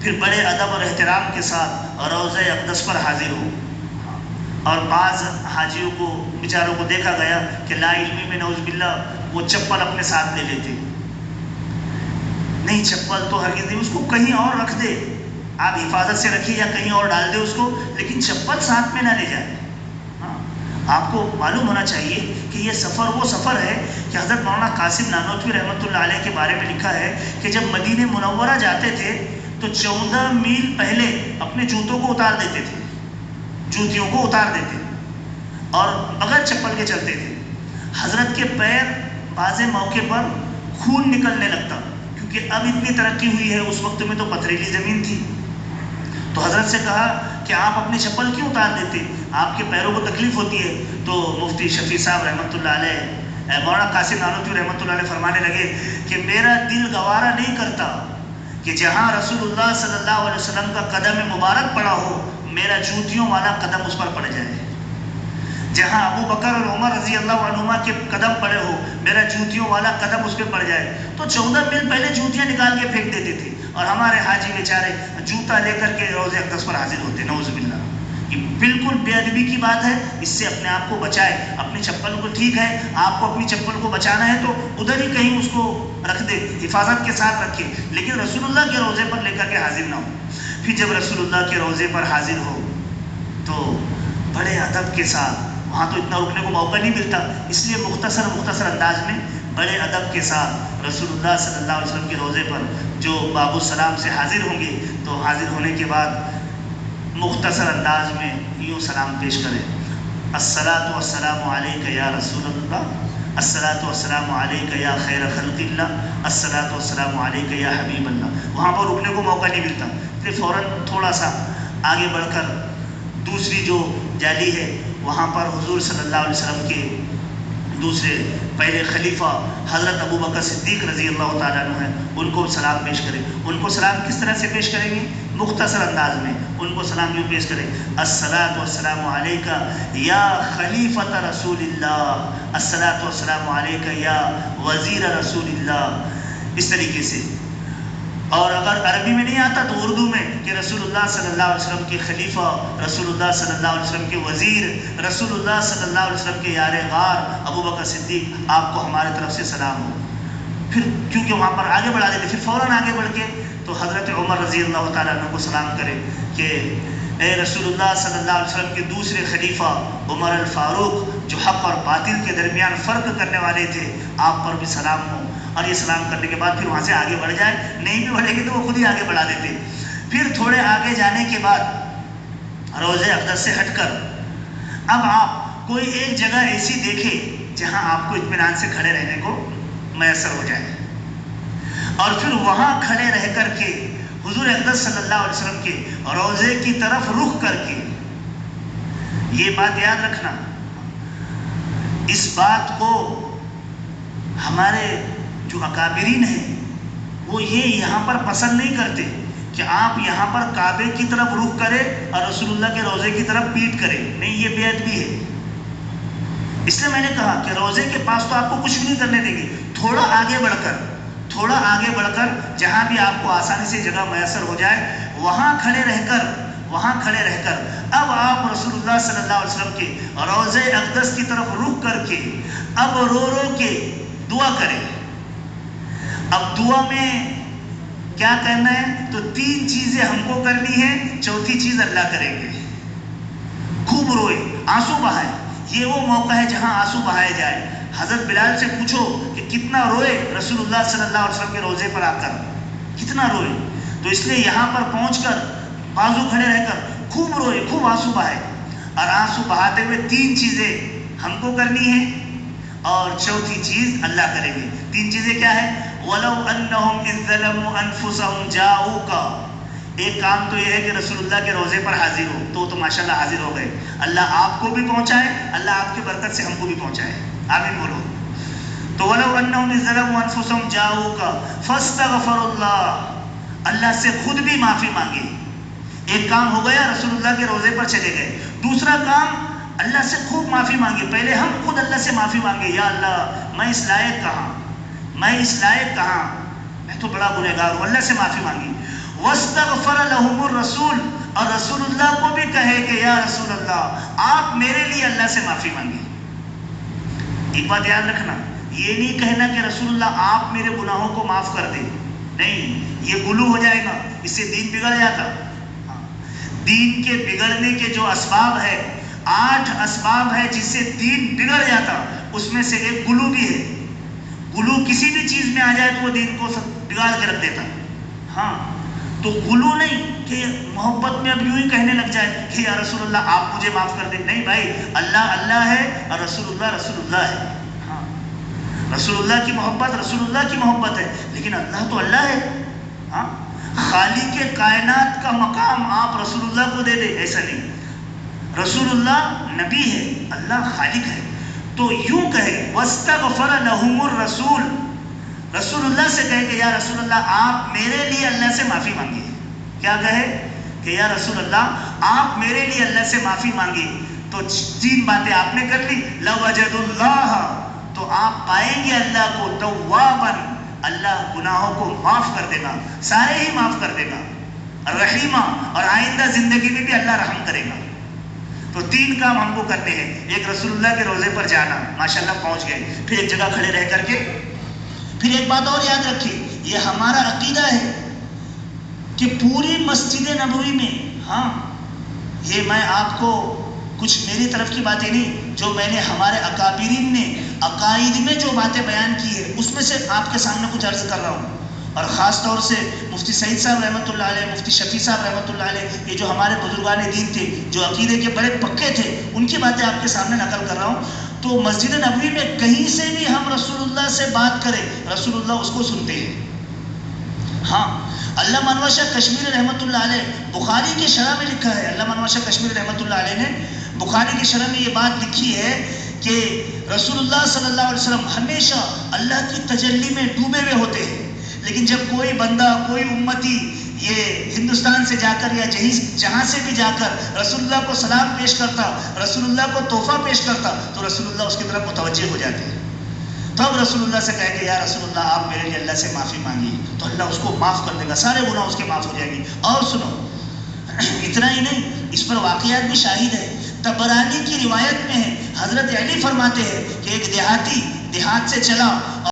Speaker 1: پھر بڑے ادب اور احترام کے ساتھ روضہ اقدس پر حاضر ہو۔ اور بعض حاجیوں کو بیچاروں کو دیکھا گیا کہ لا علمی میں نعوذ باللہ وہ چپل اپنے ساتھ لے لیتے، نہیں چپل تو ہرگز نہیں، اس کو کہیں اور رکھ دے، آپ حفاظت سے رکھیے یا کہیں اور ڈال دے اس کو، لیکن چپل ساتھ میں نہ لے جائے۔ آپ کو معلوم ہونا چاہیے کہ یہ سفر وہ سفر ہے کہ حضرت مولانا قاسم نانوتوی رحمۃ اللہ علیہ کے بارے میں لکھا ہے کہ جب مدینہ منورہ جاتے تھے تو 14 میل پہلے اپنے جوتوں کو اتار دیتے تھے، جوتیوں کو اتار دیتے اور بغیر چپل کے چلتے تھے۔ حضرت کے پیر بعض موقع پر خون نکلنے لگتا، کیونکہ اب اتنی ترقی ہوئی ہے، اس وقت میں تو پتھریلی زمین تھی۔ تو حضرت سے کہا کہ آپ اپنی چپل کیوں اتار دیتے، آپ کے پیروں کو تکلیف ہوتی ہے؟ تو مفتی شفیع صاحب رحمۃ اللہ علیہ مولانا قاسم نانوتوی رحمۃ اللہ علیہ فرمانے لگے کہ میرا دل گوارا نہیں کرتا کہ جہاں رسول اللہ صلی اللہ علیہ وسلم کا قدم مبارک پڑا ہو میرا جوتیوں والا قدم اس پر پڑ جائے، جہاں ابو بکر اور عمر رضی اللہ عنہما کے قدم پڑے ہو میرا جوتیوں والا قدم اس پہ پڑ جائے۔ تو 14 میل پہلے جوتیاں نکال کے پھینک دیتے تھے، اور ہمارے حاجی بیچارے جوتا لے کر کے روضہ اقدس پر حاضر ہوتے، نعوذ باللہ۔ یہ بالکل بے ادبی کی بات ہے، اس سے اپنے آپ کو بچائے۔ اپنی چپل کو، ٹھیک ہے آپ کو اپنی چپل کو بچانا ہے تو ادھر ہی کہیں اس کو رکھ دے، حفاظت کے ساتھ رکھے، لیکن رسول اللہ کے روضے پر لے کر کے حاضر نہ ہو۔ پھر جب رسول اللہ کے روضے پر حاضر ہو تو بڑے ادب کے ساتھ، وہاں تو اتنا رکنے کو موقع نہیں ملتا، اس لیے مختصر انداز میں بڑے ادب کے ساتھ رسول اللہ صلی اللہ علیہ وسلم کے روضے پر جو باب السلام سے حاضر ہوں گے تو حاضر ہونے کے بعد مختصر انداز میں یوں سلام پیش کریں، الصلاۃ والسلام علیک یا رسول اللہ، الصلاۃ والسلام علیک یا خیر خلق اللہ، الصلاۃ والسلام علیک یا حبیب اللہ۔ وہاں پر رکنے کو موقع نہیں ملتا، پھر فوراً تھوڑا سا آگے بڑھ کر دوسری جو جالی ہے وہاں پر حضور صلی اللہ علیہ وسلم کے دوسرے پہلے خلیفہ حضرت ابو بکر صدیق رضی اللہ تعالیٰ عنہ ہیں، ان کو سلام پیش کریں۔ ان کو سلام کس طرح سے پیش کریں گے؟ مختصر انداز میں ان کو سلام یوں پیش کریں، الصلاۃ والسلام علیک یا خلیفۃ رسول اللہ، الصلاۃ والسلام علیک یا وزیر رسول اللہ، اس طریقے سے۔ اور اگر عربی میں نہیں آتا تو اردو میں کہ رسول اللہ صلی اللہ علیہ وسلم کے خلیفہ، رسول اللہ صلی اللہ علیہ وسلم کے وزیر، رسول اللہ صلی اللہ علیہ وسلم کے یار غار ابو بکر صدیق، آپ کو ہمارے طرف سے سلام ہو۔ پھر کیونکہ وہاں پر آگے بڑھا دیتے، پھر فوراً آگے بڑھ کے تو حضرت عمر رضی اللہ تعالیٰ عنہ کو سلام کرے کہ اے رسول اللہ صلی اللہ علیہ وسلم کے دوسرے خلیفہ عمر الفاروق جو حق اور باطل کے درمیان فرق کرنے والے تھے، آپ پر بھی سلام ہو۔ اور یہ سلام کرنے کے بعد پھر وہاں سے آگے بڑھ جائے، نہیں بھی بڑھے گی تو وہ خود ہی آگے بڑھا دیتے۔ پھر تھوڑے آگے جانے کے بعد روضہ اقدس سے ہٹ کر اب آپ کوئی ایک جگہ ایسی دیکھیں جہاں آپ کو اطمینان سے کھڑے رہنے کو میسر ہو جائے، اور پھر وہاں کھڑے رہ کر کے حضور اقدس صلی اللہ علیہ وسلم کے روضے کی طرف رخ کر کے، یہ بات یاد رکھنا، اس بات کو ہمارے جو اکابرین ہیں وہ یہ یہاں پر پسند نہیں کرتے کہ آپ یہاں پر کعبے کی طرف رخ کرے اور رسول اللہ کے روزے کی طرف پیٹ کرے، نہیں، یہ بے ادبی ہے۔ اس لیے میں نے کہا کہ روزے کے پاس تو آپ کو کچھ بھی نہیں کرنے دیں گے، تھوڑا آگے بڑھ کر جہاں بھی آپ کو آسانی سے جگہ میسر ہو جائے وہاں کھڑے رہ کر اب آپ رسول اللہ صلی اللہ علیہ وسلم کے روضہ اقدس کی طرف رخ کر کے اب رو کے دعا کریں۔ اب دعا میں کیا کرنا ہے؟ تو 3 چیزیں ہم کو کرنی ہے، 4تھی چیز اللہ کریں گے۔ خوب روئے، آنسو بہائے، یہ وہ موقع ہے جہاں آنسو بہائے جائے۔ حضرت بلال سے پوچھو کہ کتنا روئے رسول اللہ صلی اللہ علیہ وسلم کے روزے پر آ کر، کتنا روئے؟ تو اس لیے یہاں پر پہنچ کر بازو کھڑے رہ کر خوب روئے، خوب آنسو بہائے، اور آنسو بہاتے ہوئے 3 چیزیں ہم کو کرنی ہے اور 4تھی چیز اللہ کریں گے۔ 3 چیزیں کیا ہے؟ وَلَوْ أَنَّهُمْ إِذْ ظَلَمُوا أَنفُسَهُمْ جَاءُوكَ، ایک کام تو یہ ہے کہ رسول اللہ کے روزے پر حاضر ہو، تو ماشاءاللہ حاضر ہو گئے، اللہ آپ کو بھی پہنچائے، اللہ آپ کی برکت سے ہم کو بھی پہنچائے، آمین بولو۔ تو وَلَوْ أَنَّهُمْ إِذْ ظَلَمُوا أَنفُسَهُمْ جَاءُوكَ فَاسْتَغْفَرُوا اللَّهَ، اللہ سے خود بھی معافی مانگی۔ ایک کام ہو گیا، رسول اللہ کے روزے پر چلے گئے۔ دوسرا کام، اللہ سے خوب معافی مانگی۔ پہلے ہم خود اللہ سے معافی مانگے، یا اللہ میں اس لائق کہاں، میں تو بڑا گنہگار ہوں، اللہ سے معافی مانگی۔ وَاسْتَغْفَرَ لَهُمُ الرَّسُولُ، اور رسول اللہ کو بھی کہے کہ یا رسول اللہ آپ میرے لیے اللہ سے معافی مانگی۔ ایک بات یاد رکھنا، یہ نہیں کہنا کہ رسول اللہ آپ میرے گناہوں کو معاف کر دیں، نہیں، یہ غلو ہو جائے گا، اس سے دین بگڑ جاتا۔ دین کے بگڑنے کے جو اسباب ہے، 8 اسباب ہے جس سے دین بگڑ جاتا، اس میں سے ایک غلو بھی ہے۔ غلو کسی بھی چیز میں آ جائے تو وہ دین کو بگاڑ کے رکھ دیتا۔ ہاں، تو غلو نہیں کہ محبت میں اب یوں ہی کہنے لگ جائے کہ یا رسول اللہ آپ مجھے معاف کر دیں، نہیں بھائی، اللہ اللہ ہے اور رسول اللہ ہے۔ ہاں، رسول اللہ کی محبت ہے، لیکن اللہ تو اللہ ہے۔ ہاں، خالق کائنات کا مقام آپ رسول اللہ کو دے دے، ایسا نہیں۔ رسول اللہ نبی ہے، اللہ خالق ہے، تو یوں کہے وَاسْتَغْفَرَ لَهُمُ الرَّسُولُ، رسول اللہ سے کہے کہ یا رسول اللہ آپ میرے لیے اللہ سے معافی مانگیے۔ کیا کہے کہ یا رسول اللہ آپ میرے لیے اللہ سے معافی مانگیے۔ تو 3 باتیں آپ نے کر لی۔ لَوَجَدُ اللَّهَ، تو آپ پائیں گے اللہ کو توابًا، اللہ گناہوں کو معاف کر دے گا، سارے ہی معاف کر دے گا، رحیمہ، اور آئندہ زندگی میں بھی اللہ رحم کرے گا۔ تو 3 کام ہم کو کرنے ہیں۔ ایک، رسول اللہ کے روزے پر جانا، ماشاءاللہ پہنچ گئے، پھر ایک جگہ کھڑے رہ کر کے، پھر ایک بات اور یاد رکھیے، یہ ہمارا عقیدہ ہے کہ پوری مسجد نبوی میں، ہاں، یہ میں آپ کو کچھ میری طرف کی باتیں نہیں، جو میں نے ہمارے اکابرین نے عقائد میں جو باتیں بیان کی ہے اس میں سے آپ کے سامنے کچھ عرض کر رہا ہوں، اور خاص طور سے مفتی سعید صاحب رحمۃ اللہ علیہ، مفتی شفیع صاحب رحمۃ اللہ علیہ، یہ جو ہمارے بزرگان دین تھے، جو عقیدے کے بڑے پکے تھے، ان کی باتیں آپ کے سامنے نقل کر رہا ہوں۔ تو مسجد نبوی میں کہیں سے بھی ہم رسول اللہ سے بات کریں، رسول اللہ اس کو سنتے ہیں۔ ہاں، علامہ انور شاہ کشمیری رحمۃ اللہ علیہ بخاری کی شرح میں لکھا ہے، علامہ انور شاہ کشمیری رحمۃ اللہ علیہ نے بخاری کی شرح میں یہ بات لکھی ہے کہ رسول اللہ صلی اللہ علیہ وسلم ہمیشہ اللہ کی تجلی میں ڈوبے ہوئے ہوتے ہیں، لیکن جب کوئی بندہ، کوئی امتی یہ ہندوستان سے جا کر یا جہاں سے بھی جا کر رسول اللہ کو سلام پیش کرتا، رسول اللہ کو تحفہ پیش کرتا، تو رسول اللہ اس کی طرف متوجہ ہو جاتے ہیں۔ تب رسول اللہ سے کہے کہ یا رسول اللہ آپ میرے لیے اللہ سے معافی مانگیے، تو اللہ اس کو معاف کر دے گا، سارے گناہ اس کے معاف ہو جائیں گے۔ اور سنو، اتنا ہی نہیں، اس پر واقعات بھی شاہد ہے۔ طبرانی کی روایت میں ہے، حضرت علی فرماتے ہیں کہ ایک دیہاتی دیہات سے چلا